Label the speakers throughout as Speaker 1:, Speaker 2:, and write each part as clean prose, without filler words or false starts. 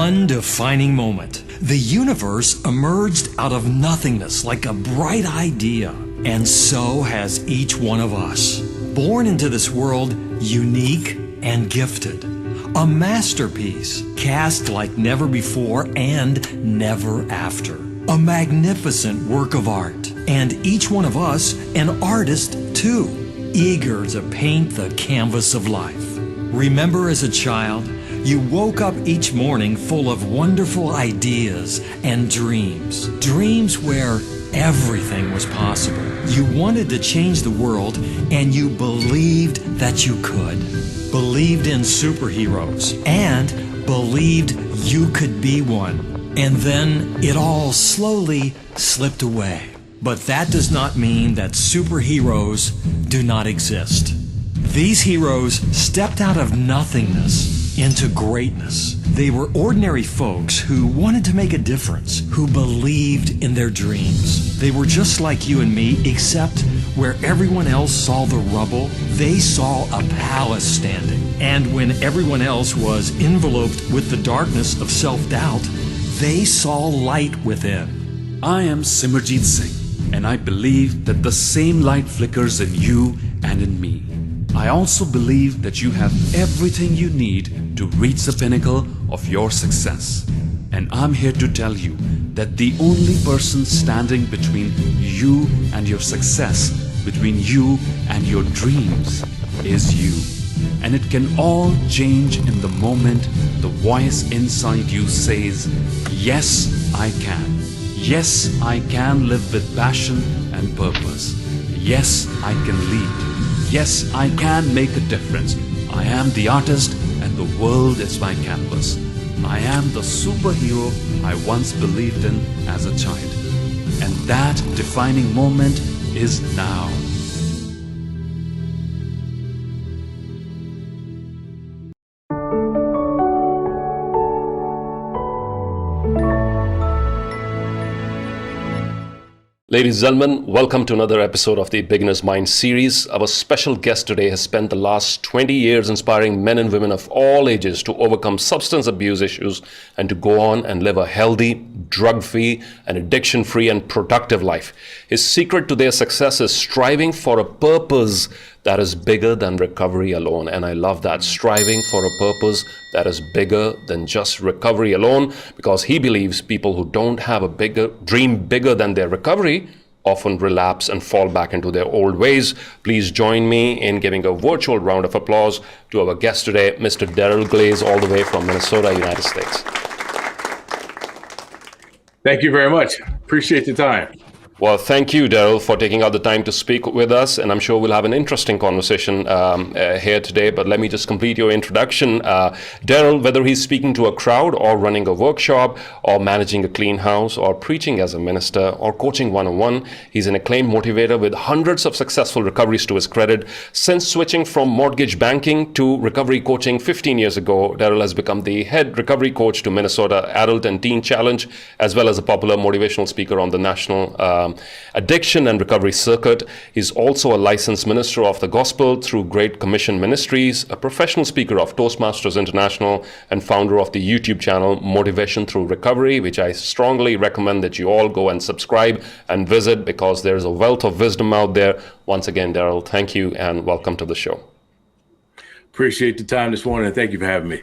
Speaker 1: one defining moment. The universe emerged out of nothingness like a bright idea, and so has each one of us. Born into this world unique and gifted. A masterpiece cast like never before and never after. A magnificent work of art. And each one of us an artist too, eager to paint the canvas of life. Remember as a child, you woke up each morning full of wonderful ideas and dreams. Dreams where everything was possible. You wanted to change the world and you believed that you could. Believed in superheroes and believed you could be one. And then it all slowly slipped away. But that does not mean that superheroes do not exist. These heroes stepped out of nothingness into greatness. They were ordinary folks who wanted to make a difference, who believed in their dreams. They were just like you and me, except where everyone else saw the rubble, they saw a palace standing. And when everyone else was enveloped with the darkness of self-doubt, they saw light within.
Speaker 2: I am Simerjeet Singh, and I believe that the same light flickers in you and in me. I also believe that you have everything you need to reach the pinnacle of your success. And I'm here to tell you that the only person standing between you and your success, between you and your dreams, is you. And it can all change in the moment the voice inside you says, yes, I can. Yes, I can live with passion and purpose. Yes, I can lead. Yes, I can make a difference. I am the artist and the world is my canvas. I am the superhero I once believed in as a child. And that defining moment is now.
Speaker 3: Ladies and gentlemen, welcome to another episode of the Beginner's Mind series. Our special guest today has spent the last 20 years inspiring men and women of all ages to overcome substance abuse issues and to go on and live a healthy, drug-free, and addiction-free and productive life. His secret to their success is striving for a purpose that is bigger than recovery alone. And I love that, striving for a purpose that is bigger than just recovery alone, because he believes people who don't have a bigger dream bigger than their recovery often relapse and fall back into their old ways. Please join me in giving a virtual round of applause to our guest today, Mr. Deryl Glaze, all the way from Minnesota, United States.
Speaker 4: Thank you very much. Appreciate the time.
Speaker 3: Well, thank you, Deryl, for taking out the time to speak with us, and I'm sure we'll have an interesting conversation here today, but let me just complete your introduction. Deryl, whether he's speaking to a crowd or running a workshop or managing a clean house or preaching as a minister or coaching one-on-one, he's an acclaimed motivator with hundreds of successful recoveries to his credit. Since switching from mortgage banking to recovery coaching 15 years ago, Deryl has become the head recovery coach to Minnesota Adult and Teen Challenge, as well as a popular motivational speaker on the national addiction and recovery circuit. He's also a licensed minister of the gospel through Great Commission Ministries, a professional speaker of Toastmasters International, and founder of the YouTube channel Motivation Through Recovery, which I strongly recommend that you all go and subscribe and visit, because there's a wealth of wisdom out there. Once again, Deryl, thank you and welcome to the show.
Speaker 4: Appreciate the time this morning, and thank you for having me.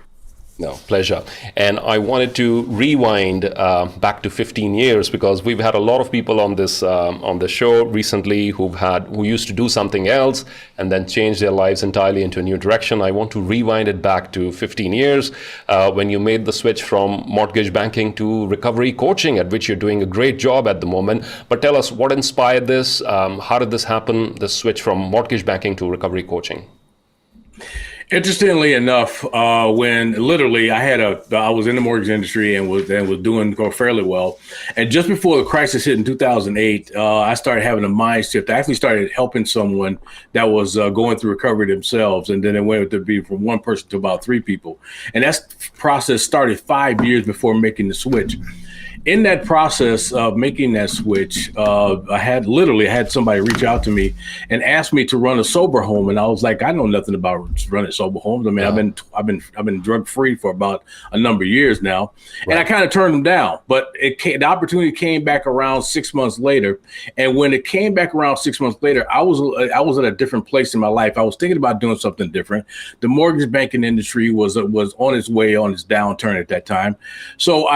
Speaker 3: No, pleasure. And I wanted to rewind back to 15 years, because we've had a lot of people on this on the show recently who used to do something else and then changed their lives entirely into a new direction. I want to rewind it back to 15 years when you made the switch from mortgage banking to recovery coaching, at which you're doing a great job at the moment. But tell us, what inspired this? How did this happen, the switch from mortgage banking to recovery coaching?
Speaker 4: Interestingly enough, when literally I was in the mortgage industry and was doing fairly well, and just before the crisis hit in 2008, I started having a mind shift. I actually started helping someone that was going through recovery themselves, and then it went to be from one person to about three people, and that process started 5 years before making the switch. In that process of making that switch, I had somebody reach out to me and ask me to run a sober home, and I was like, I know nothing about running sober homes. I mean, I've been drug free for about a number of years now, and I kind of turned them down. But the opportunity came back around 6 months later, and when it came back around 6 months later, I was at a different place in my life. I was thinking about doing something different. The mortgage banking industry was on its way on its downturn at that time, so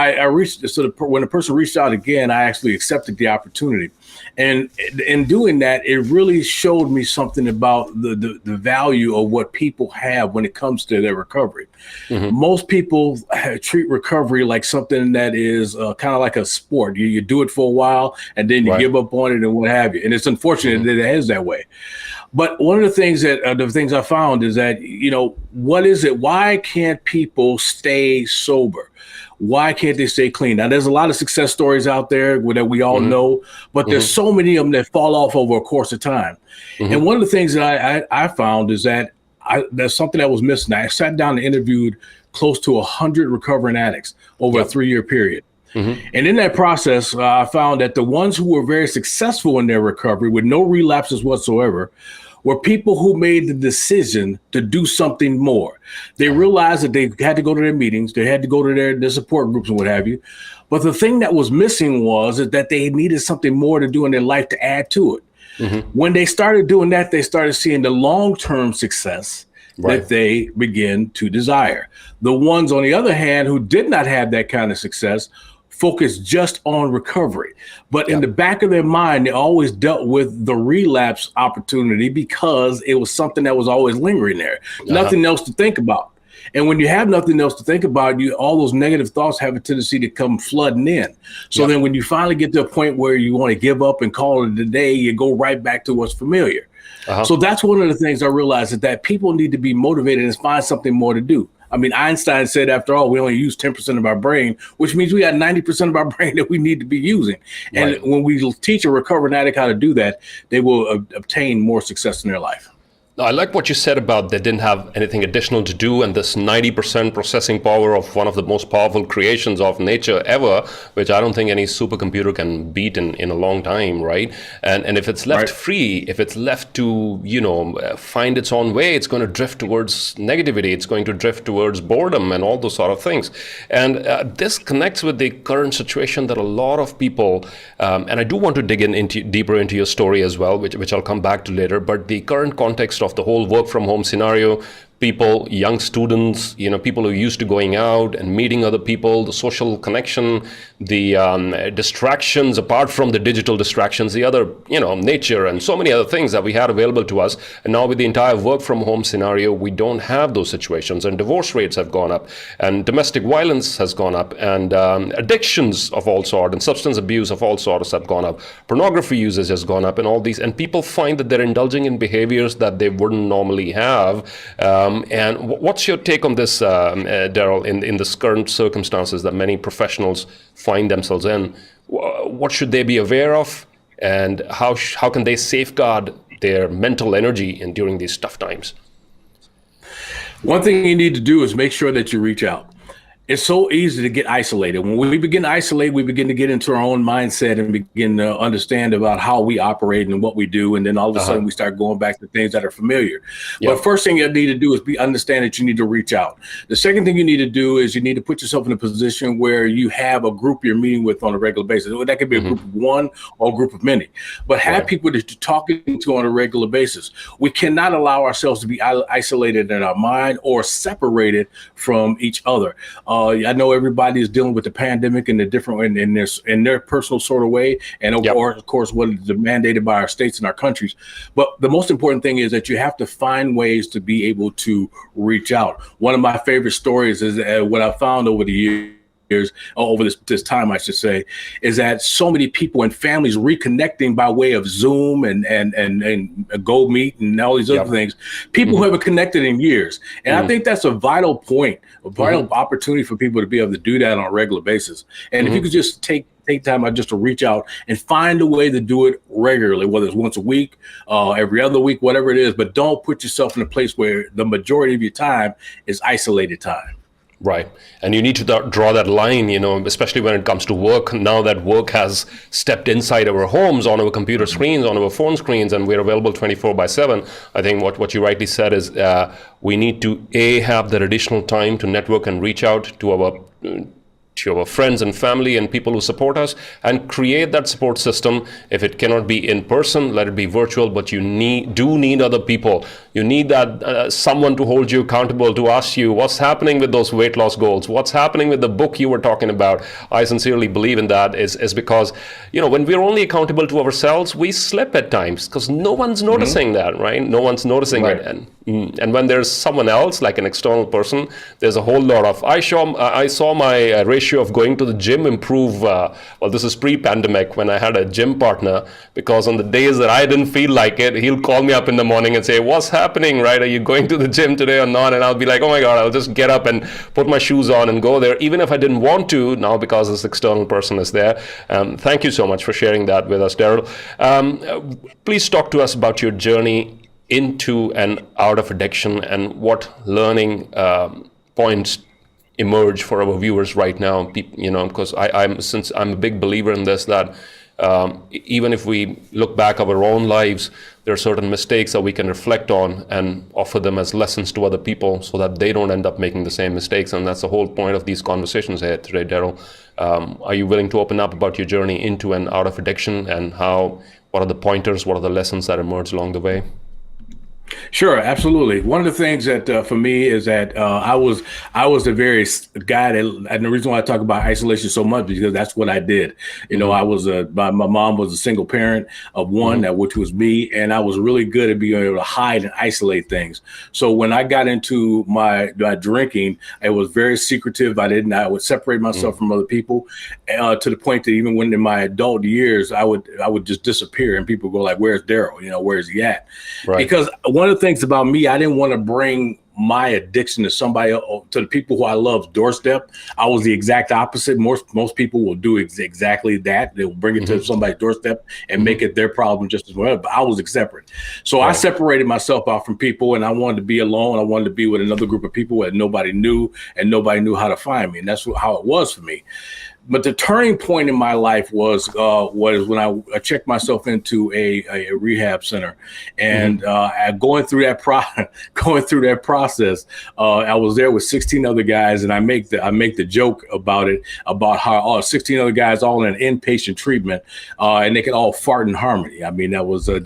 Speaker 4: when the person reached out again, I actually accepted the opportunity. And in doing that, it really showed me something about the value of what people have when it comes to their recovery. Most people treat recovery like something that is kind of like a sport. You do it for a while and then you give up on it and what have you. And it's unfortunate that it is that way. But one of the things I found is that, what is it? Why can't people stay sober? Why can't they stay clean? Now, there's a lot of success stories out there that we all know, but there's so many of them that fall off over a course of time. And one of the things that I found is that there's something that was missing. I sat down and interviewed close to 100 recovering addicts over a 3-year period. And in that process, I found that the ones who were very successful in their recovery with no relapses whatsoever were people who made the decision to do something more. They realized that they had to go to their meetings, they had to go to their support groups and what have you. But the thing that was missing was that they needed something more to do in their life to add to it. When they started doing that, they started seeing the long-term success that they begin to desire. The ones, on the other hand, who did not have that kind of success focused just on recovery. But in the back of their mind, they always dealt with the relapse opportunity because it was something that was always lingering there. Nothing else to think about. And when you have nothing else to think about, all those negative thoughts have a tendency to come flooding in. So then when you finally get to a point where you want to give up and call it a day, you go right back to what's familiar. So that's one of the things I realized, is that people need to be motivated and find something more to do. I mean, Einstein said, after all, we only use 10% of our brain, which means we got 90% of our brain that we need to be using. And when we teach a recovering addict how to do that, they will obtain more success in their life.
Speaker 3: I like what you said about they didn't have anything additional to do, and this 90% processing power of one of the most powerful creations of nature ever, which I don't think any supercomputer can beat in a long time, right? And if it's left free, if it's left to, find its own way, it's going to drift towards negativity. It's going to drift towards boredom and all those sort of things. And this connects with the current situation that a lot of people, and I do want to dig deeper into your story as well, which I'll come back to later, but the current context of the whole work from home scenario, people, young students, people who are used to going out and meeting other people, the social connection, the distractions apart from the digital distractions, the other, nature and so many other things that we had available to us. And now with the entire work from home scenario, we don't have those situations, and divorce rates have gone up, and domestic violence has gone up, and addictions of all sorts and substance abuse of all sorts have gone up. Pornography usage has gone up, and all these, and people find that they're indulging in behaviors that they wouldn't normally have. And what's your take on this, Daryl, in this current circumstances that many professionals find themselves in? What should they be aware of, and how can they safeguard their mental energy during these tough times?
Speaker 4: One thing you need to do is make sure that you reach out. It's so easy to get isolated. When we begin to isolate, we begin to get into our own mindset and begin to understand about how we operate and what we do. And then all of a sudden we start going back to things that are familiar. But first thing you need to do is understand that you need to reach out. The second thing you need to do is you need to put yourself in a position where you have a group you're meeting with on a regular basis. That could be a group of one or a group of many, but have people that you're talking to on a regular basis. We cannot allow ourselves to be isolated in our mind or separated from each other. I know everybody is dealing with the pandemic in a different in their personal sort of way, and of course what is mandated by our states and our countries. But the most important thing is that you have to find ways to be able to reach out. One of my favorite stories is what I found over the years, over this time, I should say, is that so many people and families reconnecting by way of Zoom and Go Meet and all these other things, people who haven't connected in years. And I think that's a vital point, a vital opportunity for people to be able to do that on a regular basis. And if you could just take time out just to reach out and find a way to do it regularly, whether it's once a week, every other week, whatever it is, but don't put yourself in a place where the majority of your time is isolated time.
Speaker 3: Right. And you need to draw that line, especially when it comes to work. Now that work has stepped inside our homes, on our computer screens, on our phone screens, and we're available 24/7. I think what you rightly said is we need to have that additional time to network and reach out to our friends and family and people who support us, and create that support system. If it cannot be in person, let it be virtual, but you do need other people. You need that someone to hold you accountable, to ask you what's happening with those weight loss goals, what's happening with the book you were talking about. I sincerely believe in that is because, when we're only accountable to ourselves, we slip at times because no one's noticing that, right? No one's noticing it. And when there's someone else, like an external person, there's a whole lot of, I saw my ratio of going to the gym improve. This is pre-pandemic when I had a gym partner, because on the days that I didn't feel like it, he'll call me up in the morning and say, what's happening, right? Are you going to the gym today or not? And I'll be like, oh my God, I'll just get up and put my shoes on and go there, even if I didn't want to, now because this external person is there. Thank you so much for sharing that with us, Deryl. Please talk to us about your journey into and out of addiction, and what learning points emerge for our viewers right now. Because since I'm a big believer in this, that even if we look back our own lives, there are certain mistakes that we can reflect on and offer them as lessons to other people, so that they don't end up making the same mistakes. And that's the whole point of these conversations here today, Deryl. Are you willing to open up about your journey into and out of addiction, and what are the pointers, what are the lessons that emerge along the way?
Speaker 4: Sure, absolutely. One of the things that for me is that I was the very guy that, and the reason why I talk about isolation so much is because that's what I did. I was my mom was a single parent of one, which was me, and I was really good at being able to hide and isolate things. So when I got into my drinking, it was very secretive. I would separate myself from other people, to the point that even when in my adult years, I would just disappear, and people go like, "Where's Deryl? Where's he at?" Right. Because one of the things about me, I didn't want to bring my addiction to somebody, to the people who I love doorstep. I was the exact opposite. Most people will do exactly that. They'll bring it to somebody's doorstep and make it their problem just as well. But I was separate. So I separated myself out from people, and I wanted to be alone. I wanted to be with another group of people that nobody knew, and nobody knew how to find me. And that's how it was for me. But the turning point in my life was when I checked myself into a rehab center, and going through that process, I was there with 16 other guys, and I make the joke about it, about how 16 other guys all in an inpatient treatment, and they could all fart in harmony. I mean, that was just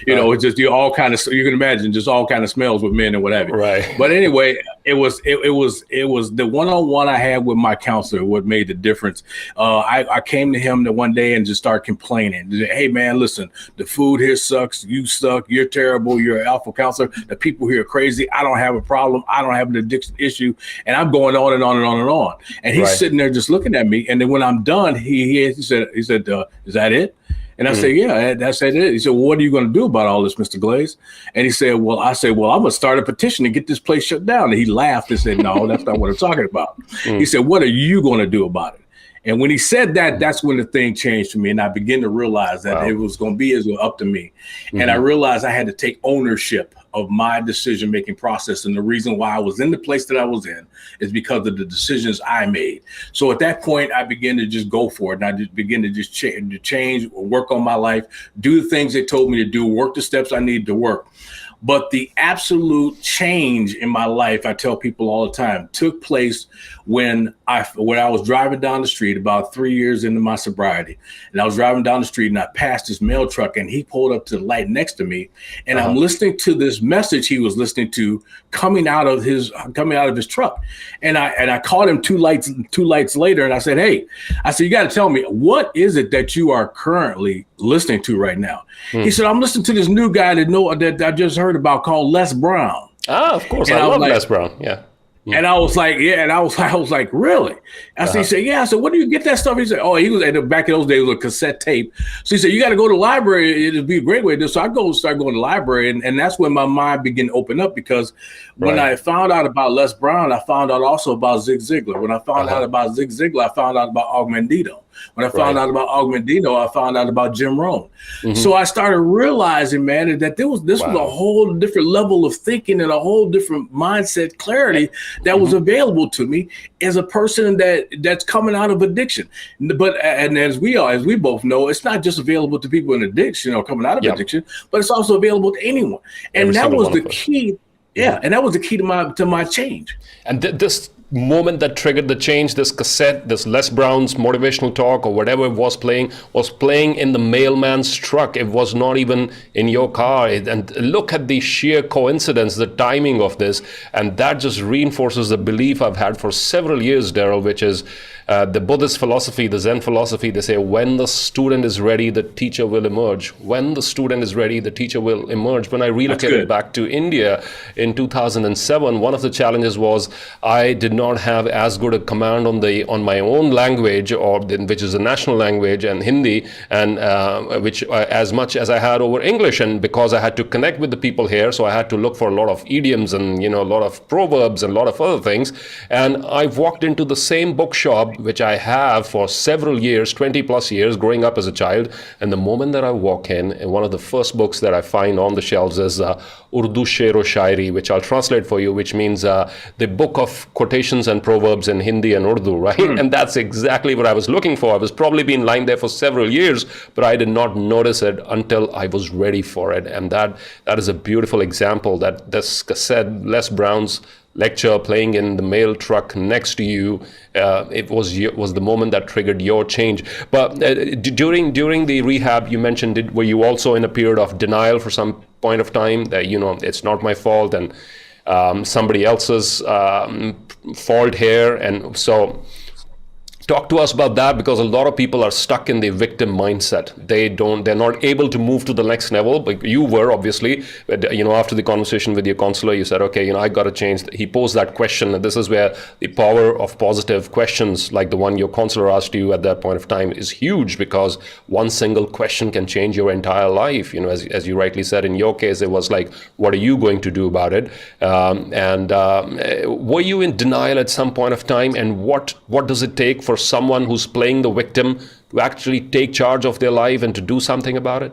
Speaker 4: it's just all kind of, you can imagine, just all kind of smells with men and whatever. Right. But anyway, it was the one-on-one I had with my counselor what made the difference. I came to him one day and just started complaining. Hey man, listen, the food here sucks. You suck. You're terrible. You're an alpha counselor. The people here are crazy. I don't have a problem. I don't have an addiction issue. And I'm going on and on and on and on. And he's sitting there just looking at me. And then when I'm done, he said, is that it? And I said, yeah, that's it. He said, well, what are you going to do about all this, Mr. Glaze? And he said, well, I'm going to start a petition to get this place shut down. And he laughed and said, no, that's not what I'm talking about. He said, what are you going to do about it? And when he said that, that's when the thing changed for me. And I began to realize that it was going to be up to me. And I realized I had to take ownership of my decision-making process. And the reason why I was in the place that I was in is because of the decisions I made. So at that point, I began to just go for it. And I just began to just change, work on my life, do the things they told me to do, work the steps I needed to work. But the absolute change in my life, I tell people all the time, took place when I was driving down the street about 3 years into my sobriety. And I was driving down the street and I passed this mail truck and he pulled up to the light next to me. And I'm listening to this message he was listening to coming out of his truck. And I caught him two lights later. And I said, hey, you got to tell me, what is it that you are currently listening to right now? He said, I'm listening to this new guy that I just heard about called Les Brown.
Speaker 3: Ah, of course. I love Les Brown. Yeah.
Speaker 4: And I was like, yeah. And I was like, really? He said, yeah. I said, where do you get that stuff? He said, he was back in those days with a cassette tape. So he said, you got to go to the library. It'd be a great way to do. So I start going to the library. And that's when my mind began to open up, because when I found out about Les Brown, I found out also about Zig Ziglar. When I found out about Zig Ziglar, I found out about Augmentito. When I found out about Augmentino, I found out about Jim Rohn. So I started realizing, man, that this was a whole different level of thinking and a whole different mindset clarity that was available to me as a person that's coming out of addiction. But and as we both know, it's not just available to people in addiction or coming out of addiction, but it's also available to anyone. And that was the key. Yeah, and that was the key to my change.
Speaker 3: And this moment that triggered the change, this cassette, this Les Brown's motivational talk or whatever was playing in the mailman's truck. It was not even in your car. And look at the sheer coincidence, the timing of this. And that just reinforces the belief I've had for several years, Daryl, which is the Buddhist philosophy, the Zen philosophy. They say, when the student is ready, the teacher will emerge. When the student is ready, the teacher will emerge. When I relocated back to India in 2007, one of the challenges was I did not have as good a command on my own language, which is a national language, and Hindi, and which as much as I had over English. And because I had to connect with the people here, so I had to look for a lot of idioms and a lot of proverbs and a lot of other things. And I've walked into the same bookshop, which I have for several years, 20 plus years, growing up as a child. And the moment that I walk in, and one of the first books that I find on the shelves is Urdu Sher-o Shairi, which I'll translate for you, which means the book of quotations and proverbs in Hindi and Urdu, right? And that's exactly what I was looking for. I was probably been lying there for several years, but I did not notice it until I was ready for it. And that is a beautiful example, that this cassette, Les Brown's lecture playing in the mail truck next to you, it was the moment that triggered your change. But during the rehab, you mentioned, were you also in a period of denial for some point of time that it's not my fault and somebody else's fault here? And so talk to us about that, because a lot of people are stuck in the victim mindset. They're not able to move to the next level. But you were, obviously, but, after the conversation with your counselor, you said, okay, I got to change. He posed that question, and this is where the power of positive questions, like the one your counselor asked you at that point of time, is huge, because one single question can change your entire life. As you rightly said, in your case, it was like, what are you going to do about it? Were you in denial at some point of time? And what does it take for someone who's playing the victim to actually take charge of their life and to do something about it?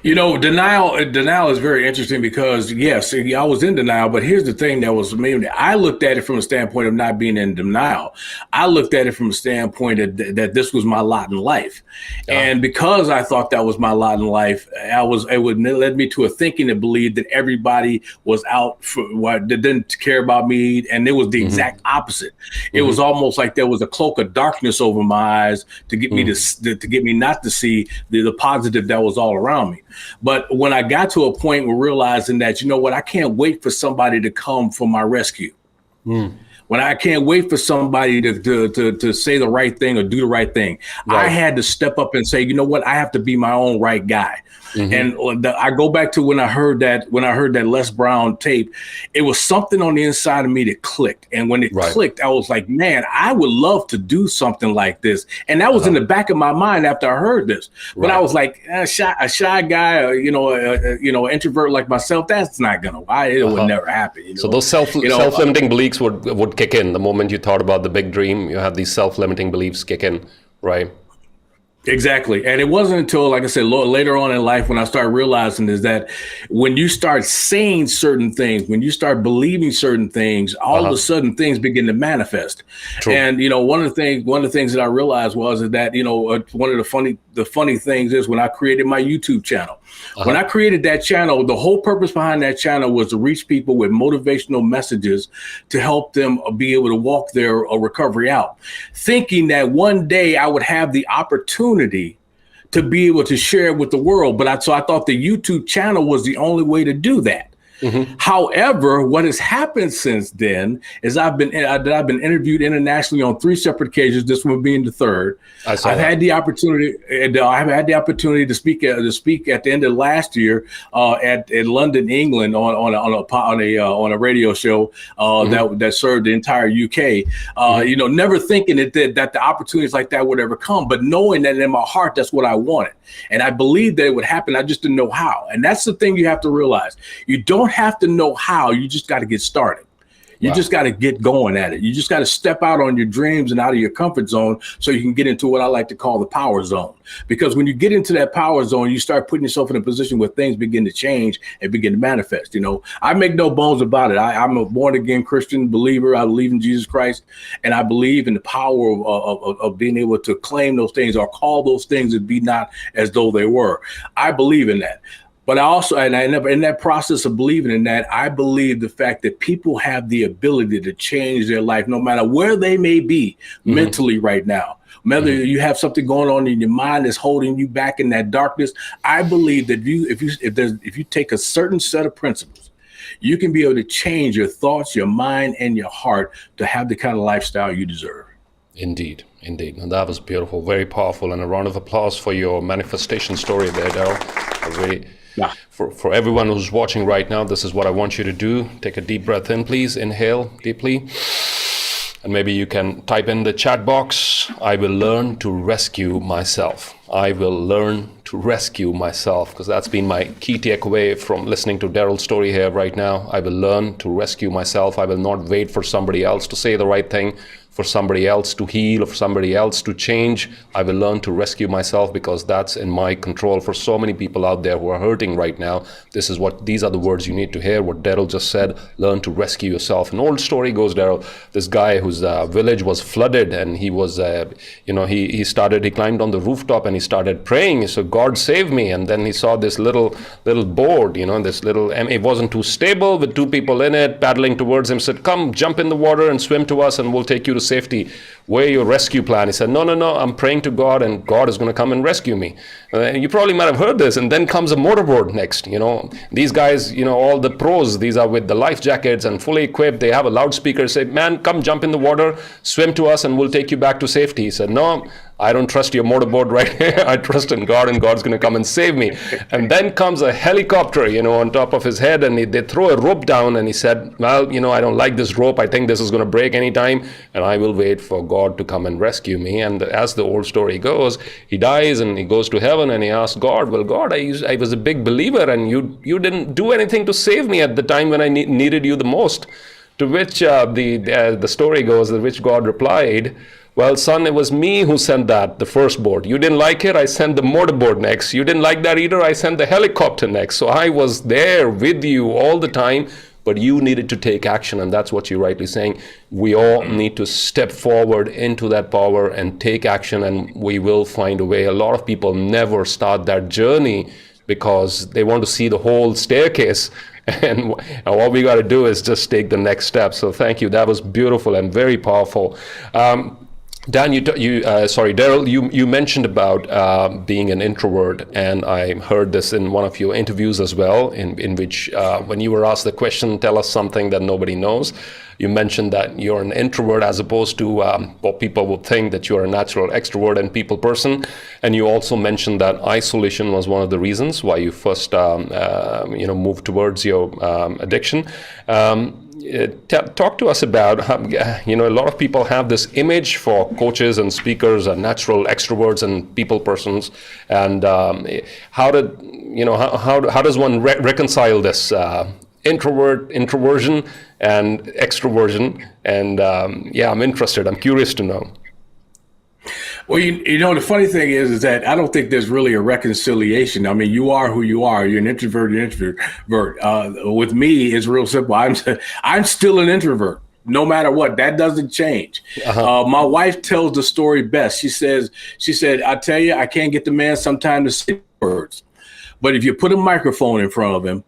Speaker 4: Denial is very interesting, because yes, I was in denial, but here's the thing that was amazing. I looked at it from a standpoint of not being in denial. I looked at it from a standpoint that this was my lot in life. And because I thought that was my lot in life, it led me to a thinking that believed that everybody was out that didn't care about me. And it was the exact opposite. It was almost like there was a cloak of darkness over my eyes to get me to get me not to see the positive that was all around me. But when I got to a point where realizing that, I can't wait for somebody to come for my rescue. When I can't wait for somebody to say the right thing or do the right thing, I had to step up and say, I have to be my own right guy. And I go back to when I heard that Les Brown tape, it was something on the inside of me that clicked. And when it clicked, I was like, man, I would love to do something like this. And that was in the back of my mind after I heard this. But I was like, a shy guy, or, an introvert like myself, that's not going to, it would never happen.
Speaker 3: So those self-limiting beliefs would kick in the moment you thought about the big dream. You had these self-limiting beliefs kick in, right?
Speaker 4: Exactly. And it wasn't until, like I said, later on in life when I started realizing is that when you start saying certain things, when you start believing certain things, all of a sudden things begin to manifest. True. And, one of the things that I realized was that, one of the funny things is when I created my YouTube channel. When I created that channel, the whole purpose behind that channel was to reach people with motivational messages to help them be able to walk their recovery out, thinking that one day I would have the opportunity to be able to share it with the world. So I thought the YouTube channel was the only way to do that. However, what has happened since then is I've been interviewed internationally on 3 separate occasions. This one being the third. I've had the opportunity to speak at the end of last year in London, England, on a radio show that served the entire UK. Never thinking that the opportunities like that would ever come, but knowing that in my heart that's what I wanted, and I believed that it would happen. I just didn't know how, and that's the thing you have to realize. You don't have to know how, you just got to get started. You just got to get going at it. You just got to step out on your dreams and out of your comfort zone so you can get into what I like to call the power zone. Because when you get into that power zone, you start putting yourself in a position where things begin to change and begin to manifest. You know, I make no bones about it. I'm a born again Christian believer. I believe in Jesus Christ, and I believe in the power of being able to claim those things or call those things and be not as though they were. I believe in that. But I also, and I never, in that process of believing in that, I believe the fact that people have the ability to change their life, no matter where they may be mentally right now. Whether you have something going on in your mind that's holding you back in that darkness, I believe that if you take a certain set of principles, you can be able to change your thoughts, your mind, and your heart to have the kind of lifestyle you deserve.
Speaker 3: Indeed. And that was beautiful, very powerful, and a round of applause for your manifestation story there, Daryl. Yeah. For everyone who's watching right now, this is what I want you to do. Take a deep breath in, please. Inhale deeply. And maybe you can type in the chat box, I will learn to rescue myself. I will learn to rescue myself, because that's been my key takeaway from listening to Daryl's story here right now. I will learn to rescue myself. I will not wait for somebody else to say the right thing, for somebody else to heal, or for somebody else to change. I will learn to rescue myself, because that's in my control. For so many people out there who are hurting right now, these are the words you need to hear. What Daryl just said, learn to rescue yourself. An old story goes, Daryl, this guy whose village was flooded, and he was, he climbed on the rooftop and he started praying. He said, God save me. And then he saw this little board, it wasn't too stable, with two people in it paddling towards him. Said, come jump in the water and swim to us and we'll take you to safety. Where your rescue plan? He said, no, I'm praying to God and God is going to come and rescue me. You probably might have heard this. And then comes a motorboard next. These guys, all the pros, these are with the life jackets and fully equipped. They have a loudspeaker, say, man, come jump in the water, swim to us and we'll take you back to safety. He said, no, I don't trust your motorboard right here. I trust in God, and God's going to come and save me. And then comes a helicopter, on top of his head, and they throw a rope down, and he said, well, I don't like this rope. I think this is going to break anytime, and I will wait for God to come and rescue me. And as the old story goes, he dies and he goes to heaven, and he asks God, well, God, I was a big believer, and you didn't do anything to save me at the time when I needed you the most. To which the story goes, that which God replied, well, son, it was me who sent the first board. You didn't like it, I sent the motorboard next. You didn't like that either, I sent the helicopter next. So I was there with you all the time, but you needed to take action. And that's what you're rightly saying. We all need to step forward into that power and take action, and we will find a way. A lot of people never start that journey because they want to see the whole staircase. And all we got to do is just take the next step. So thank you. That was beautiful and very powerful. Dan, Daryl, you mentioned about being an introvert, and I heard this in one of your interviews as well, in which when you were asked the question, tell us something that nobody knows, you mentioned that you're an introvert as opposed to what people would think, that you're a natural extrovert and people person. And you also mentioned that isolation was one of the reasons why you first moved towards your addiction. Talk to us about how, a lot of people have this image for coaches and speakers and natural extroverts and people persons, and how does one reconcile this introversion and extroversion? And I'm interested. I'm curious to know.
Speaker 4: Well, the funny thing is that I don't think there's really a reconciliation. I mean, you are who you are. You're an introvert, with me, it's real simple. I'm still an introvert, no matter what. That doesn't change. My wife tells the story best. She said, I tell you, I can't get the man sometimes to say words, but if you put a microphone in front of him,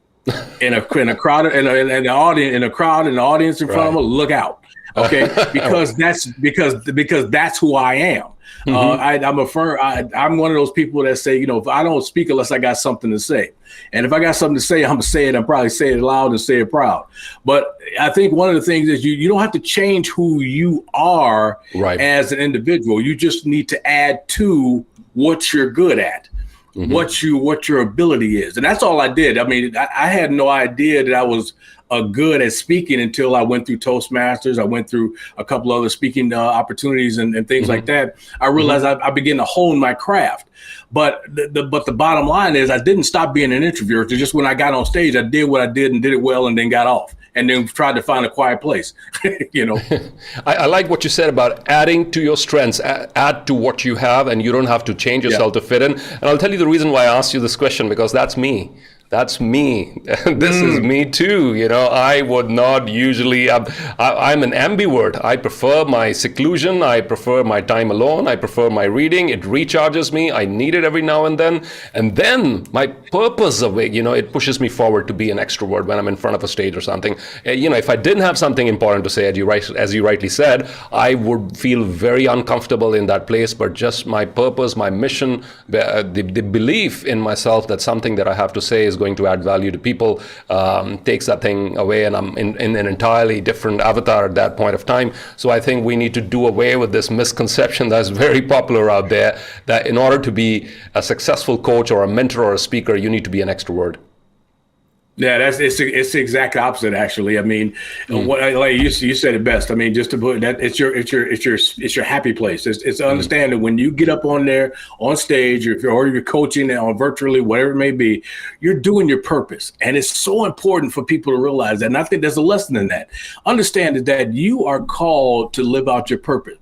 Speaker 4: in a crowd, in the audience in front of him, look out. Okay, because that's who I am. I'm one of those people that say, if I don't speak unless I got something to say, and if I got something to say, I'm gonna say it. I'm probably say it loud and say it proud. But I think one of the things is you don't have to change who you are as an individual. You just need to add to what you're good at. What your ability is. And that's all I did. I mean, I had no idea that I was good at speaking until I went through Toastmasters. I went through a couple other speaking opportunities and things like that. I realized I began to hone my craft. But the bottom line is I didn't stop being an introvert. Just when I got on stage, I did what I did and did it well and then got off. and then tried to find a quiet place.
Speaker 3: I like what you said about adding to your strengths, add to what you have, and you don't have to change yourself to fit in. And I'll tell you the reason why I asked you this question, because that's me. That's me. This is me too. I would not usually, I'm an ambivert. I prefer my seclusion. I prefer my time alone. I prefer my reading. It recharges me. I need it every now and then. And then my purpose of it, it pushes me forward to be an extrovert when I'm in front of a stage or something. If I didn't have something important to say, as you rightly said, I would feel very uncomfortable in that place. But just my purpose, my mission, the belief in myself that something that I have to say is going to add value to people takes that thing away, and I'm in an entirely different avatar at that point of time. So I think we need to do away with this misconception that's very popular out there, that in order to be a successful coach or a mentor or a speaker, you need to be an extrovert.
Speaker 4: Yeah, it's the exact opposite, actually. I mean, like you said it best. I mean, just to put that, it's your happy place. It's to understand that when you get up on there on stage, or you're coaching or virtually, whatever it may be, you're doing your purpose, and it's so important for people to realize that. And I think there's a lesson in that. Understand that you are called to live out your purpose.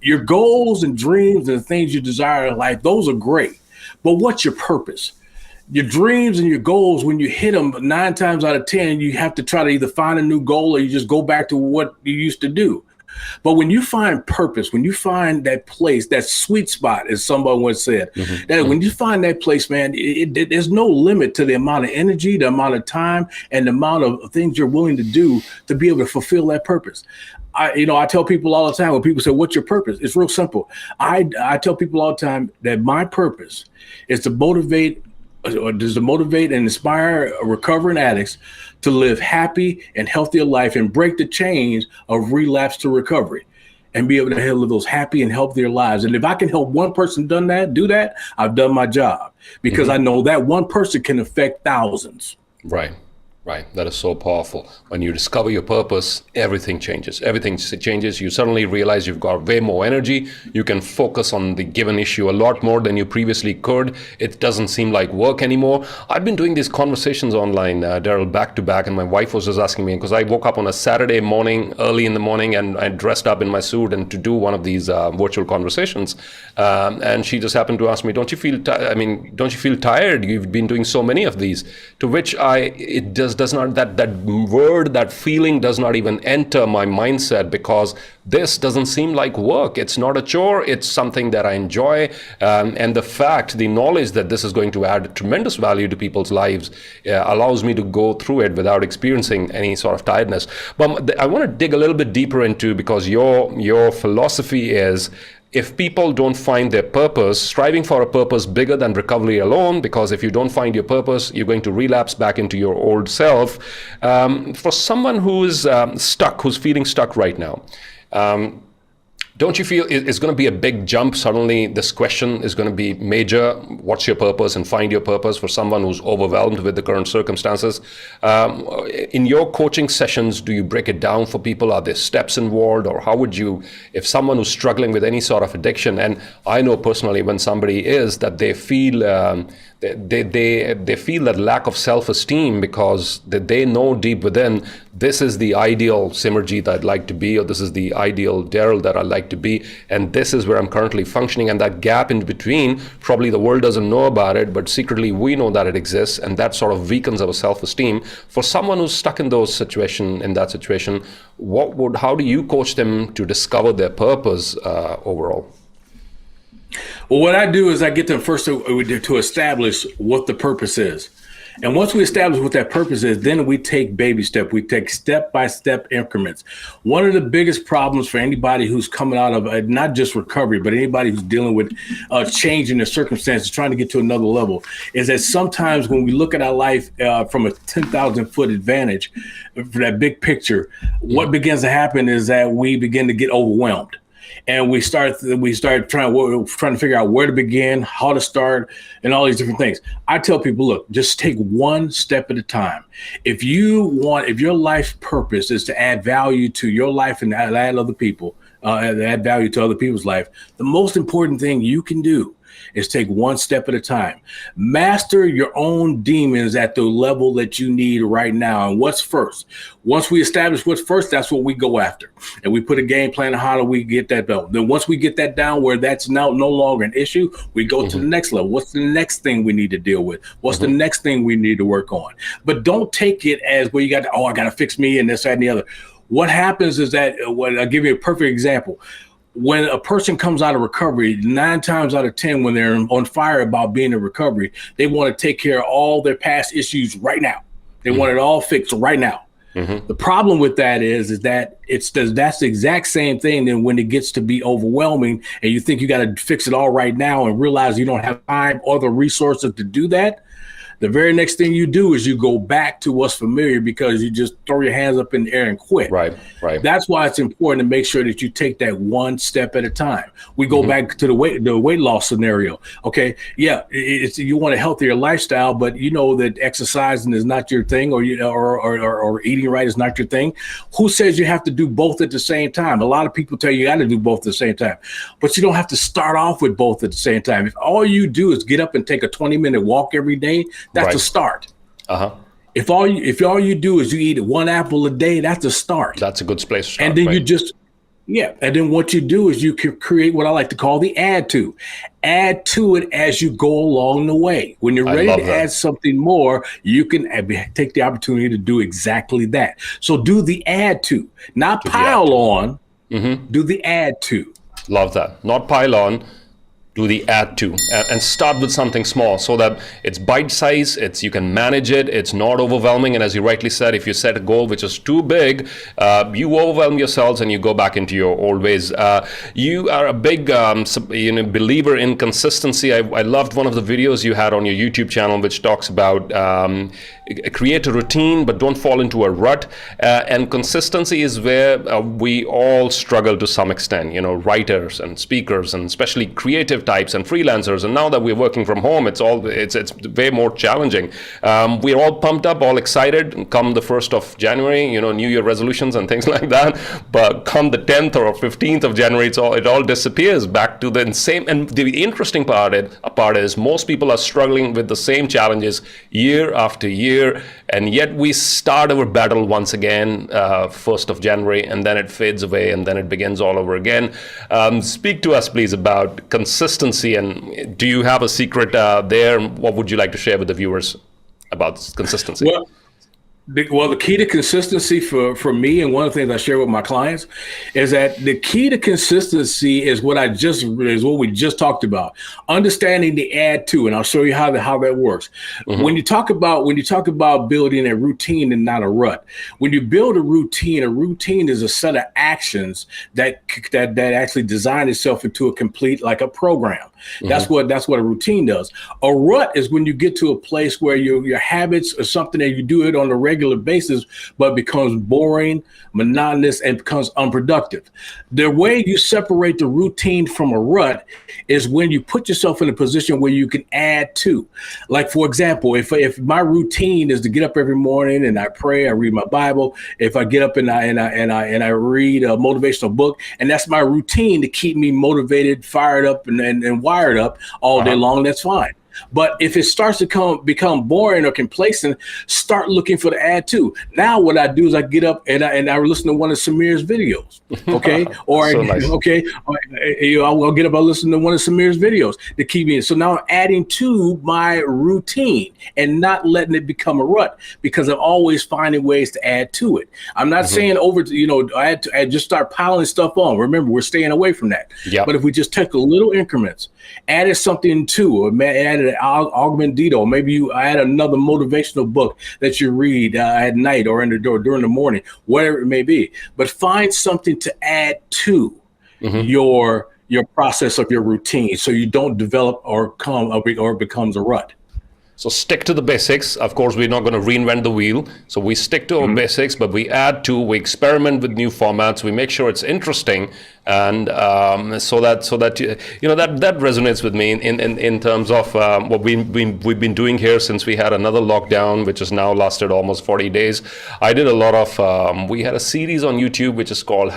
Speaker 4: Your goals and dreams and the things you desire in life, those are great. But what's your purpose? Your dreams and your goals, when you hit them 9 times out of 10, you have to try to either find a new goal or you just go back to what you used to do. But when you find purpose, when you find that place, that sweet spot, as somebody once said, that when you find that place, man, there's no limit to the amount of energy, the amount of time, and the amount of things you're willing to do to be able to fulfill that purpose. I tell people all the time, when people say, what's your purpose? It's real simple. I tell people all the time that my purpose is to motivate and inspire recovering addicts to live happy and healthier life and break the chains of relapse to recovery and be able to live those happy and healthier lives. And if I can help one person do that, I've done my job, because I know that one person can affect thousands.
Speaker 3: Right. That is so powerful. When you discover your purpose, everything changes. You suddenly realize you've got way more energy. You can focus on the given issue a lot more than you previously could. It doesn't seem like work anymore. I've been doing these conversations online, Daryl, back to back, and my wife was just asking me, because I woke up on a Saturday morning, early in the morning, and I dressed up in my suit and to do one of these virtual conversations. And she just happened to ask me, don't you feel tired? You've been doing so many of these. To which that feeling does not even enter my mindset, because this doesn't seem like work. It's not a chore. It's something that I enjoy. And the knowledge that this is going to add tremendous value to people's lives allows me to go through it without experiencing any sort of tiredness. But I want to dig a little bit deeper into, because your philosophy is, if people don't find their purpose, striving for a purpose bigger than recovery alone, because if you don't find your purpose, you're going to relapse back into your old self. For someone who's who's feeling stuck right now, don't you feel it's going to be a big jump? Suddenly this question is going to be major. What's your purpose? And find your purpose for someone who's overwhelmed with the current circumstances. In your coaching sessions, do you break it down for people? Are there steps involved? Or how would you, if someone who's struggling with any sort of addiction, and I know personally when somebody is, that they feel they feel that lack of self-esteem, because they know deep within, this is the ideal Simerjeet I'd like to be, or this is the ideal Daryl that I'd like to be, and this is where I'm currently functioning. And that gap in between, probably the world doesn't know about it, but secretly we know that it exists, and that sort of weakens our self-esteem. For someone who's stuck in that situation, how do you coach them to discover their purpose overall?
Speaker 4: Well, what I do is I get them first to establish what the purpose is. And once we establish what that purpose is, then we take baby steps. We take step-by-step increments. One of the biggest problems for anybody who's coming out of not just recovery, but anybody who's dealing with change in their circumstances, trying to get to another level, is that sometimes when we look at our life from a 10,000-foot advantage, for that big picture, what begins to happen is that we begin to get overwhelmed. And we start trying to figure out where to begin, how to start, and all these different things. I tell people, look, just take one step at a time. If your life purpose is to add value to your life and add other people, add value to other people's life. The most important thing you can do is take one step at a time. Master your own demons at the level that you need right now. And what's first? Once we establish what's first, that's what we go after. And we put a game plan on how do we get that belt. Then once we get that down where that's now no longer an issue, we go to the next level. What's the next thing we need to deal with? What's the next thing we need to work on? But don't take it as where you got to, I got to fix me and this, that, and the other. What happens is that, I'll give you a perfect example. When a person comes out of recovery, 9 times out of 10, when they're on fire about being in recovery, they want to take care of all their past issues right now. They want it all fixed right now. The problem with that is that that's the exact same thing. Then when it gets to be overwhelming and you think you got to fix it all right now and realize you don't have time or the resources to do that, the very next thing you do is you go back to what's familiar because you just throw your hands up in the air and quit.
Speaker 3: Right.
Speaker 4: That's why it's important to make sure that you take that one step at a time. We go back to the weight loss scenario. Okay, yeah, you want a healthier lifestyle, but you know that exercising is not your thing, or eating right is not your thing. Who says you have to do both at the same time? A lot of people tell you got to do both at the same time, but you don't have to start off with both at the same time. If all you do is get up and take a 20-minute walk every day, that's a start. If all you do is you eat 1 apple a day, that's a start.
Speaker 3: That's a good place to start.
Speaker 4: And then and then what you do is you can create what I like to call the add to. Add to it as you go along the way. When you're ready to add something more, you can take the opportunity to do exactly that. So do the add to, not pile on. Do the add to.
Speaker 3: Love that. Not pile on. Do the add to, and start with something small so that it's bite size, you can manage it, it's not overwhelming. And as you rightly said, if you set a goal which is too big, you overwhelm yourselves and you go back into your old ways. You are a big believer in consistency. I loved one of the videos you had on your YouTube channel which talks about create a routine but don't fall into a rut, and consistency is where we all struggle to some extent, writers and speakers and especially creative types and freelancers. And now that we're working from home, it's way more challenging. We're all pumped up, all excited come the 1st of January, New Year resolutions and things like that, but come the 10th or 15th of January, it all disappears back to the same. And the interesting part is most people are struggling with the same challenges year after year, and yet we start our battle once again 1st of January, and then it fades away and then it begins all over again. Speak to us please about consistency, and do you have a secret there? What would you like to share with the viewers about consistency?
Speaker 4: Well, the key to consistency for me, and one of the things I share with my clients, is that the key to consistency is what we just talked about. Understanding the add to, and I'll show you how that works. When you talk about building a routine and not a rut, when you build a routine is a set of actions that actually design itself into a complete, like a program. That's what a routine does. A rut is when you get to a place where your habits are something that you do it on a regular basis, but becomes boring, monotonous, and becomes unproductive. The way you separate the routine from a rut is when you put yourself in a position where you can add to. Like, for example, if my routine is to get up every morning and I pray, I read my Bible. If I get up and I read a motivational book, and that's my routine to keep me motivated, fired up, and wired up all day long, that's fine. But if it starts to become boring or complacent, start looking for the add to. Now what I do is I get up and I listen to one of Simer's videos, okay? I'll get up, I'll listen to one of Simer's videos to keep me. So now I'm adding to my routine and not letting it become a rut, because I'm always finding ways to add to it. I'm not saying I just start piling stuff on. Remember, we're staying away from that. Yep. But if we just take a little increments, added something to, or added an augmentito, maybe you add another motivational book that you read at night or during the morning, whatever it may be. But find something to add to your process of your routine, so you don't develop or becomes a rut.
Speaker 3: So stick to the basics. Of course, we're not going to reinvent the wheel. So we stick to our basics, but we add to, we experiment with new formats. We make sure it's interesting, And so that that resonates with me in terms of what we've been doing here since we had another lockdown, which has now lasted almost 40 days. I did a lot of we had a series on YouTube which is called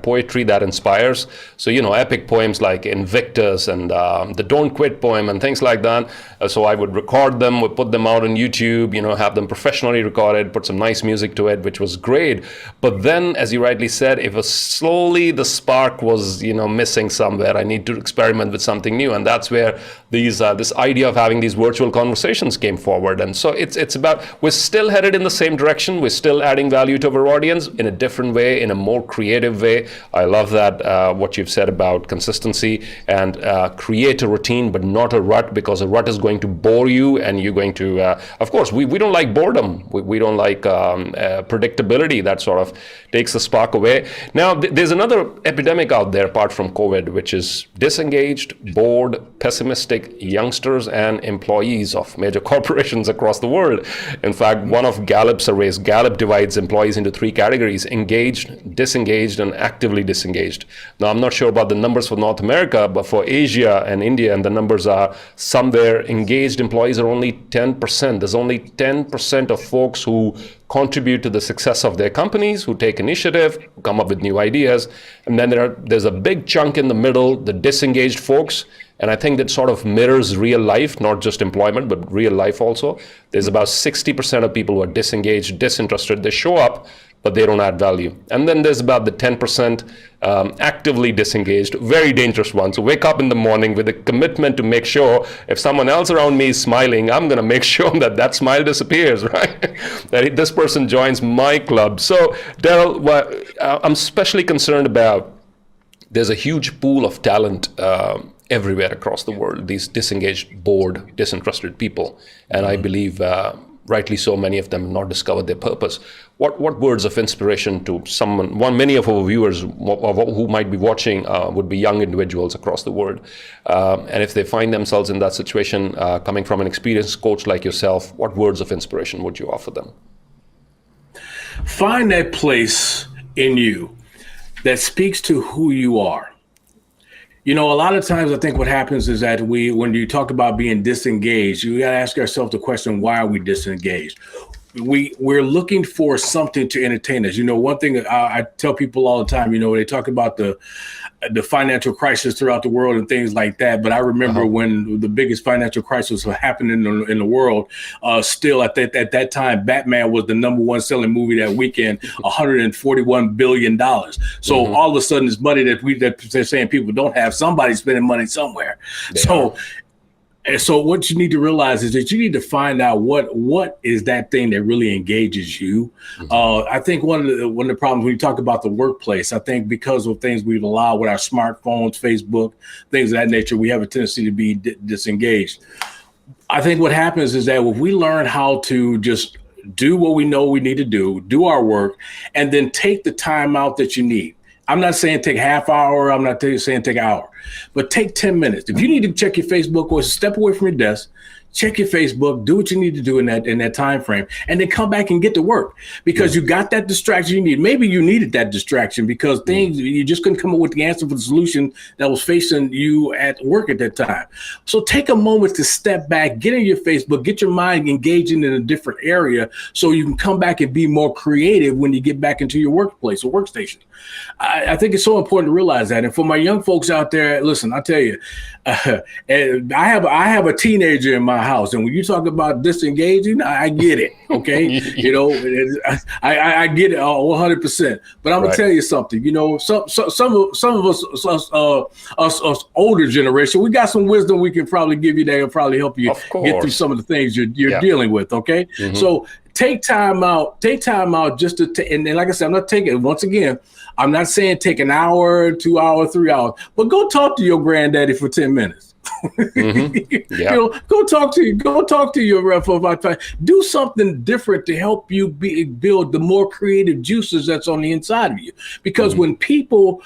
Speaker 3: #Poetry That Inspires. So epic poems like Invictus and the Don't Quit poem and things like that. So I would record them, would put them out on YouTube, have them professionally recorded, put some nice music to it, which was great. But then, as you rightly said, it was slowly the spark was missing somewhere. I need to experiment with something new, and that's where this idea of having these virtual conversations came forward. And so it's about, we're still headed in the same direction. We're still adding value to our audience in a different way, in a more creative way. I love that what you've said about consistency and create a routine, but not a rut, because a rut is going to bore you, and you're going to of course we don't like boredom. We don't like predictability. That sort of takes the spark away. Now there's another epidemic out there apart from COVID, which is disengaged, bored, pessimistic youngsters and employees of major corporations across the world. In fact, one of Gallup's surveys, Gallup divides employees into 3 categories: engaged, disengaged, and actively disengaged. Now, I'm not sure about the numbers for North America, but for Asia and India, and the numbers are somewhere, engaged employees are only 10%. There's only 10% of folks who contribute to the success of their companies, who take initiative, who come up with new ideas. And then there's a big chunk in the middle, the disengaged folks. And I think that sort of mirrors real life, not just employment, but real life also. There's about 60% of people who are disengaged, disinterested. They show up, but they don't add value. And then there's about the 10% actively disengaged, very dangerous ones, who wake up in the morning with a commitment to make sure if someone else around me is smiling, I'm going to make sure that smile disappears, right? That this person joins my club. So, Daryl, I'm especially concerned about, there's a huge pool of talent everywhere across the world, these disengaged, bored, disinterested people. And I believe rightly so, many of them have not discovered their purpose. What words of inspiration to someone, many of our viewers who might be watching would be young individuals across the world. And if they find themselves in that situation, coming from an experienced coach like yourself, what words of inspiration would you offer them?
Speaker 4: Find that place in you that speaks to who you are. A lot of times I think what happens is that when you talk about being disengaged, you got to ask yourself the question, why are we disengaged? We're looking for something to entertain us. One thing I tell people all the time, they talk about the financial crisis throughout the world and things like that. But I remember when the biggest financial crisis was happening in the world, still at that time, Batman was the #1 selling movie that weekend, $141 billion. So all of a sudden, this money that they're saying people don't have, somebody's spending money somewhere. So what you need to realize is that you need to find out what is that thing that really engages you. I think one of the problems when you talk about the workplace, I think because of things we've allowed with our smartphones, Facebook, things of that nature, we have a tendency to be disengaged. I think what happens is that if we learn how to just do what we know we need to do our work, and then take the time out that you need. I'm not saying take half hour. I'm not saying take an hour, but take 10 minutes. If you need to check your Facebook or step away from your desk, check your Facebook, do what you need to do in that time frame, and then come back and get to work, because you got that distraction you need. Maybe you needed that distraction because you just couldn't come up with the answer for the solution that was facing you at work at that time. So take a moment to step back, get in your Facebook, get your mind engaging in a different area so you can come back and be more creative when you get back into your workplace or workstation. I think it's so important to realize that. And for my young folks out there, listen, I tell you, I have a teenager in my house, and when you talk about disengaging, I get it. Okay, I get it 100%. But I'm gonna tell you something. Some of us older generation, we got some wisdom we can probably give you that will probably help you get through some of the things you're dealing with. Okay, so take time out just to and like I said, I'm not taking, once again, I'm not saying take an hour, 2 hours, 3 hours, but go talk to your granddaddy for 10 minutes. Go talk to your rep for about 5. Do something different to help you build the more creative juices that's on the inside of you. Because when people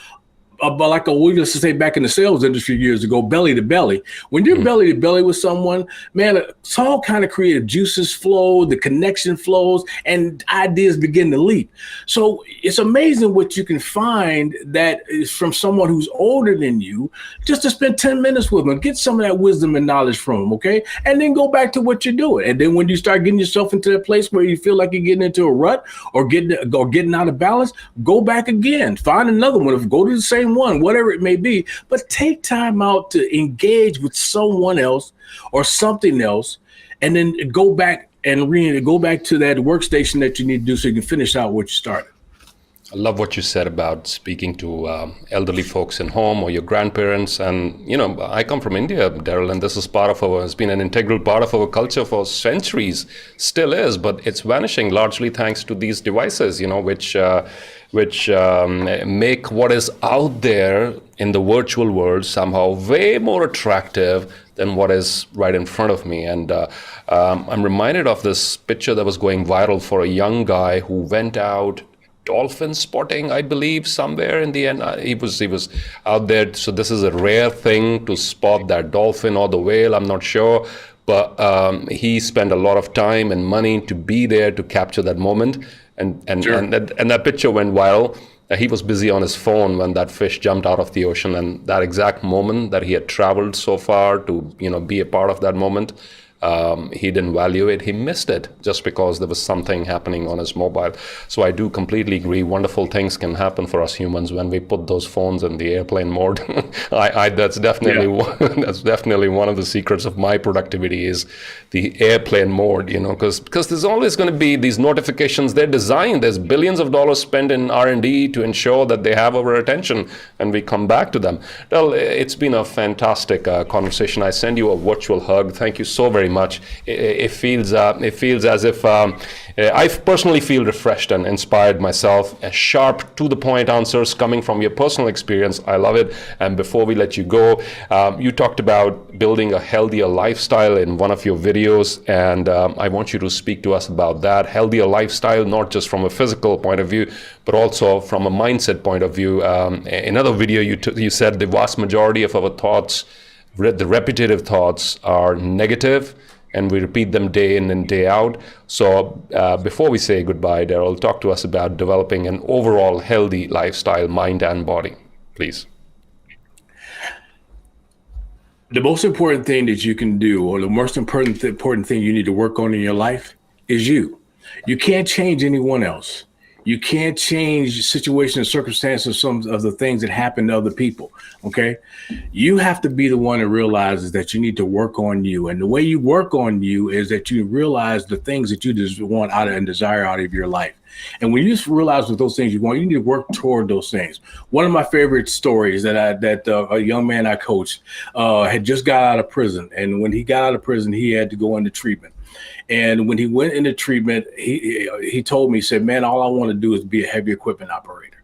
Speaker 4: about like we used to say back in the sales industry years ago, belly to belly. When you're belly to belly with someone, man, it's all kind of creative juices flow, the connection flows, and ideas begin to leap. So it's amazing what you can find that is from someone who's older than you, just to spend 10 minutes with them, get some of that wisdom and knowledge from them, okay? And then go back to what you're doing. And then when you start getting yourself into that place where you feel like you're getting into a rut or getting out of balance, go back again, find another one, go to the same one, whatever it may be, but take time out to engage with someone else or something else, and then go back and go back to that workstation that you need to do so you can finish out what you started.
Speaker 3: I love what you said about speaking to elderly folks in home or your grandparents. And, I come from India, Daryl, and this is it's been an integral part of our culture for centuries, still is, but it's vanishing largely thanks to these devices, which make what is out there in the virtual world somehow way more attractive than what is right in front of me. And I'm reminded of this picture that was going viral for a young guy who went out dolphin spotting, I believe, somewhere in the end. He was out there. So this is a rare thing to spot that dolphin or the whale, I'm not sure. But he spent a lot of time and money to be there to capture that moment. And that picture went viral. He was busy on his phone when that fish jumped out of the ocean. And that exact moment that he had traveled so far to, be a part of that moment, he didn't value it. He missed it just because there was something happening on his mobile. So I do completely agree. Wonderful things can happen for us humans when we put those phones in the airplane mode. That's definitely one of the secrets of my productivity is the airplane mode. Because there's always going to be these notifications. They're designed. There's billions of dollars spent in R&D to ensure that they have our attention and we come back to them. Well, it's been a fantastic conversation. I send you a virtual hug. Thank you so very much. It feels as if I personally feel refreshed and inspired myself. Sharp, to the point answers coming from your personal experience. I love it. And before we let you go, you talked about building a healthier lifestyle in one of your videos, and I want you to speak to us about that healthier lifestyle, not just from a physical point of view, but also from a mindset point of view. In another video, you said the vast majority of our thoughts, the repetitive thoughts, are negative, and we repeat them day in and day out. So before we say goodbye, Daryl, talk to us about developing an overall healthy lifestyle, mind and body, please.
Speaker 4: The most important thing that you can do, or the most important thing you need to work on in your life is you. You can't change anyone else. You can't change situations and circumstances, some of the things that happen to other people, okay? You have to be the one that realizes that you need to work on you. And the way you work on you is that you realize the things that you just want out of and desire out of your life. And when you realize what those things you want, you need to work toward those things. One of my favorite stories that a young man I coached had just got out of prison. And when he got out of prison, he had to go into treatment. And when he went into treatment, he told me, he said, man, all I want to do is be a heavy equipment operator.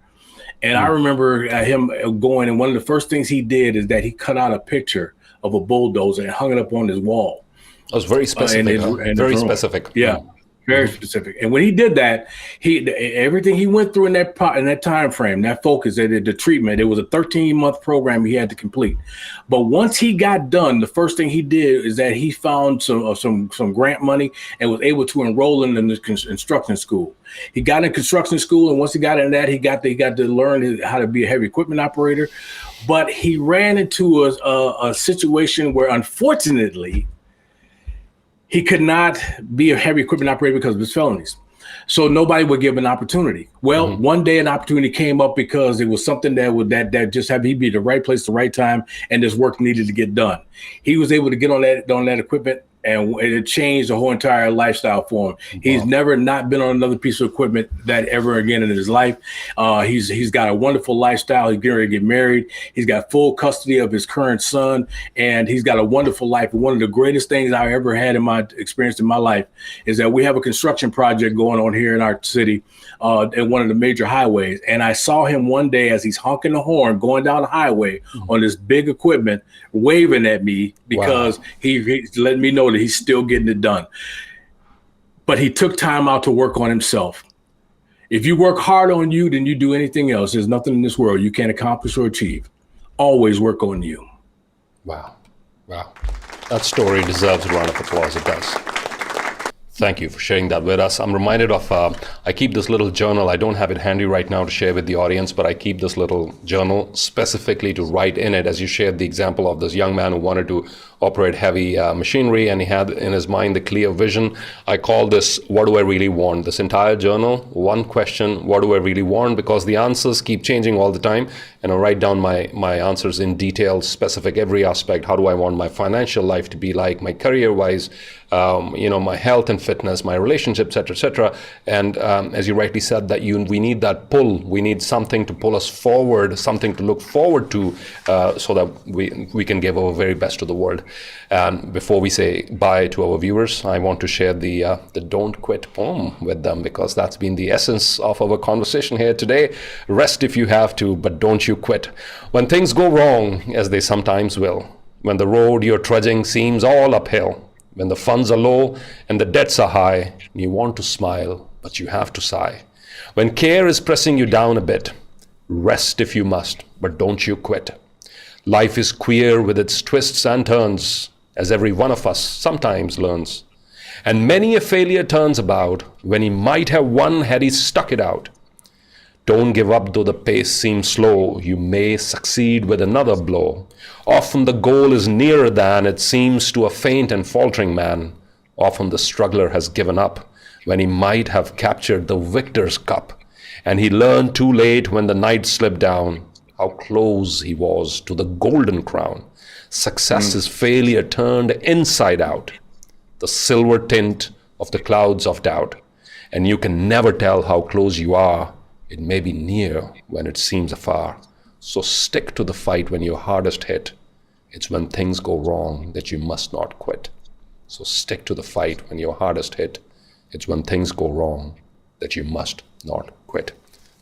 Speaker 4: And I remember him going, and one of the first things he did is that he cut out a picture of a bulldozer and hung it up on his wall.
Speaker 3: That was very specific. Very specific.
Speaker 4: Yeah. Very specific. And when he did that, everything he went through in that time frame, that focus, the treatment, it was a 13-month program he had to complete. But once he got done, the first thing he did is that he found some grant money and was able to enroll in the construction school. He got in construction school, and once he got in that, he got to learn how to be a heavy equipment operator. But he ran into a situation where, unfortunately, he could not be a heavy equipment operator because of his felonies. So nobody would give him an opportunity. Well, one day an opportunity came up because it was something that just happened. He'd be the right place, the right time, and this work needed to get done. He was able to get on that equipment, and it changed the whole entire lifestyle for him. Wow. He's never not been on another piece of equipment that ever again in his life. He's got a wonderful lifestyle. He's getting ready to get married. He's got full custody of his current son, and he's got a wonderful life. One of the greatest things I ever had in my experience in my life is that we have a construction project going on here in our city at one of the major highways. And I saw him one day as he's honking the horn going down the highway on this big equipment, waving at me because he's letting me know that he's still getting it done. But he took time out to work on himself. If you work hard on you, then you do anything else. There's nothing in this world you can't accomplish or achieve. Always work on you.
Speaker 3: Wow. Wow. That story deserves a round of applause. It does. Thank you for sharing that with us. I'm reminded of, I keep this little journal. I don't have it handy right now to share with the audience, but I keep this little journal specifically to write in it, as you shared the example of this young man who wanted to operate heavy machinery, and he had in his mind the clear vision. I call this, what do I really want? This entire journal, one question, what do I really want? Because the answers keep changing all the time, and I write down my answers in detail, specific, every aspect. How do I want my financial life to be like, my career-wise, my health and fitness, my relationships, etc. And as you rightly said, that we need that pull. We need something to pull us forward, something to look forward to, so that we can give our very best to the world. And before we say bye to our viewers, I want to share the Don't Quit poem with them, because that's been the essence of our conversation here today. Rest if you have to, but don't you quit. When things go wrong, as they sometimes will, when the road you're trudging seems all uphill, when the funds are low and the debts are high, and you want to smile, but you have to sigh. When care is pressing you down a bit, rest if you must, but don't you quit. Life is queer with its twists and turns, as every one of us sometimes learns. And many a failure turns about when he might have won had he stuck it out. Don't give up though the pace seems slow, you may succeed with another blow. Often the goal is nearer than it seems to a faint and faltering man. Often the struggler has given up when he might have captured the victor's cup. And he learned too late when the night slipped down how close he was to the golden crown. Success is failure turned inside out, the silver tint of the clouds of doubt. And you can never tell how close you are. It may be near when it seems afar. So stick to the fight when you're hardest hit. It's when things go wrong that you must not quit. So stick to the fight when you're hardest hit. It's when things go wrong that you must not quit.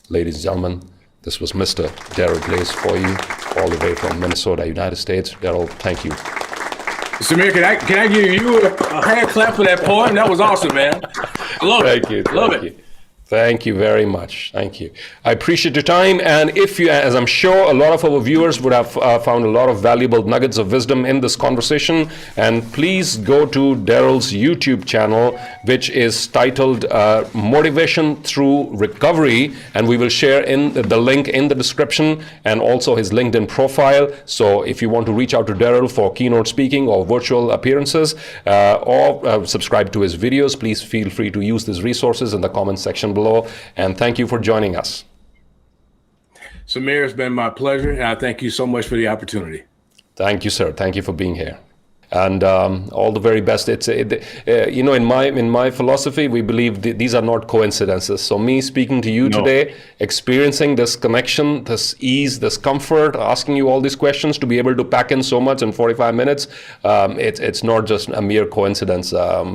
Speaker 3: Ladies and gentlemen, this was Mr. Deryl Glaze for you, all the way from Minnesota, United States. Deryl, thank you.
Speaker 4: Samir, can I give you a hand clap for that poem? That was awesome, man. I love it.
Speaker 3: Thank you.
Speaker 4: Love it.
Speaker 3: Thank you very much. Thank you. I appreciate your time. And if you, as I'm sure a lot of our viewers would have found a lot of valuable nuggets of wisdom in this conversation, and please go to Deryl's YouTube channel, which is titled Motivation Through Recovery. And we will share in the link in the description, and also his LinkedIn profile. So if you want to reach out to Deryl for keynote speaking or virtual appearances, or subscribe to his videos, please feel free to use these resources in the comment section below. And thank you for joining us.
Speaker 4: Samir, it's been my pleasure, and I thank you so much for the opportunity.
Speaker 3: Thank you, sir. Thank you for being here. And all the very best. In my philosophy, we believe these are not coincidences. So me speaking to you today, experiencing this connection, this ease, this comfort, asking you all these questions, to be able to pack in so much in 45 minutes, it's not just a mere coincidence.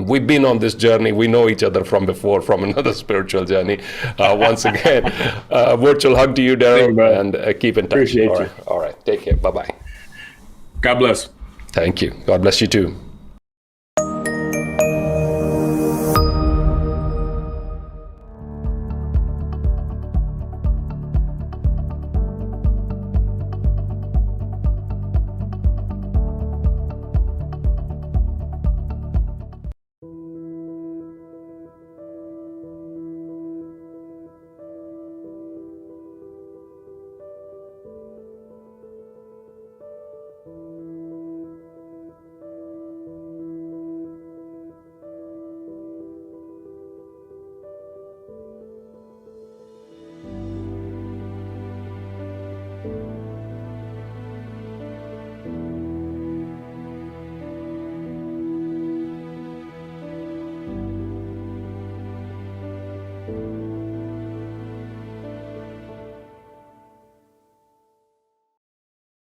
Speaker 3: We've been on this journey. We know each other from before, from another spiritual journey. Once again, virtual hug to you, Deryl, and keep in touch.
Speaker 4: Appreciate you.
Speaker 3: All right. Take care. Bye-bye.
Speaker 4: God bless.
Speaker 3: Thank you. God bless you too.